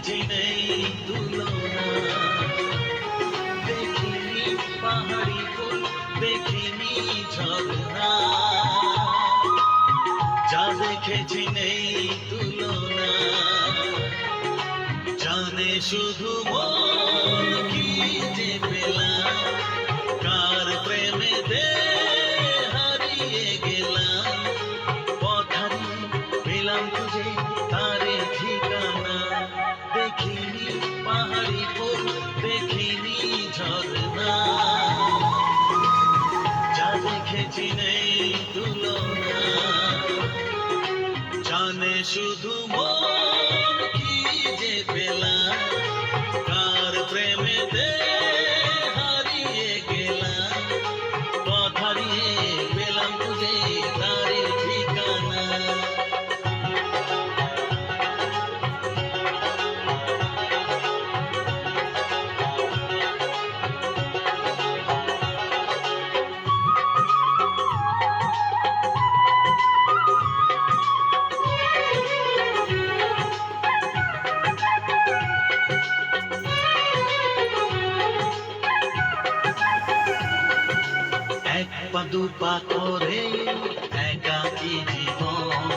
দেখেছি নেই তুলনা, দেখিনি পাহাড়ি ফুল, দেখিনি ঝর্ণা, যা দেখেছি নেই তুলনা। জানে শুধু মন কি যে পেলাম, কার প্রেমেতে হারিয়ে গেলাম, পথারি পেলাম খুঁজে তারে ঠিকানা। দেখিনি পাহাড়ি ফুল, দেখিনি ঝর্ণা, যা দেখেছি নেই তুলনা। জানে শুধু মন কি যে পেলাম, কার প্রেমেতে হারিয়ে গেলাম, পথ হারিয়ে পেলাম খুঁজে তারে ঠিকানা। এক পা দুপা করে একাকী জীবন,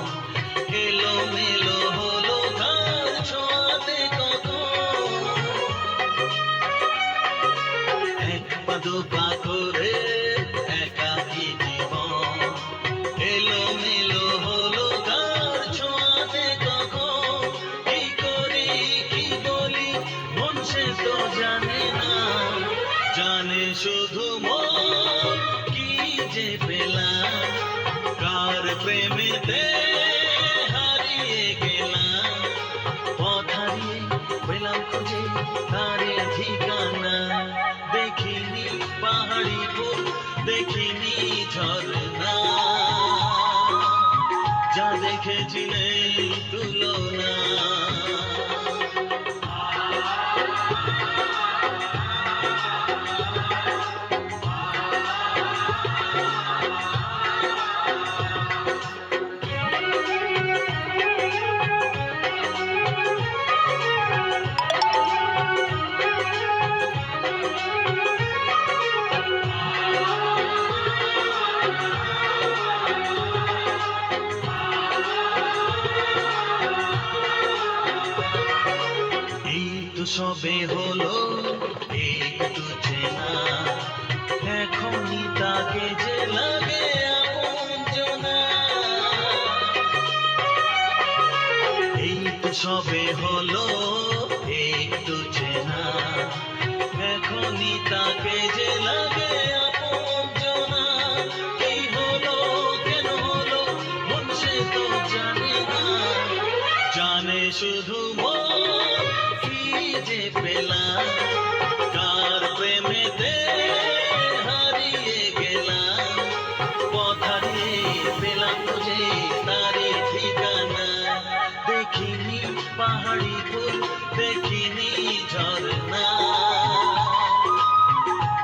এলো মেলো হলো তার ছোঁয়াতে কখন। এক পা দুপা করে একাকী জীবন, এলো মেলো হলো তার ছোঁয়াতে কখন। কি করি কি বলি মন সে তো জানে না, জানে শুধু মন কি যে পেলাম, কার প্রেমেতে হারিয়ে গেলাম, পথ হারিয়ে পেলাম খুঁজে তারে ঠিকানা। দেখিনি পাহাড়ি ফুল, দেখিনি ঝর্ণা, যা দেখেছি নেই তুলনা। সবে হলো একটু চেনা, এখনই তাকে যে লাগে আপনজনা। এই তো সবে হলো একটু চেনা, এখনই তাকে যে লাগে আপনজনা। কি হলো কেন হলো মন সে তো জানে না, জানে শুধু মন কি যে পেলাম, কার প্রেমেতে হারিয়ে গেলাম, পথ হারিয়ে পেলাম খুঁজে তারে ঠিকানা। দেখিনি পাহাড়ি ফুল, দেখিনি ঝর্ণা,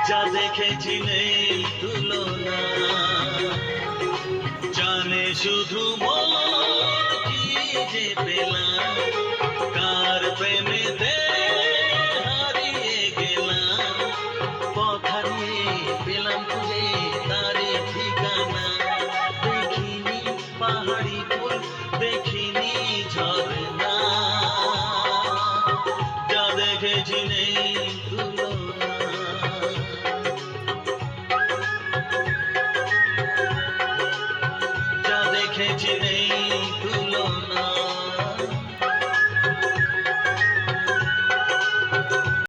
যা দেখেছি নেই তুলনা। জানে শুধু মন কি যে পেলাম, কার প্রেমেতে হারিয়ে গেলাম, পথ হারিয়ে পেলাম খুঁজে তারে ঠিকানা। দেখিনি পাহাড়ি ফুল, দেখিনি ঝর্ণা, যা দেখেছি নেই তুলনা। যা দেখেছি নেই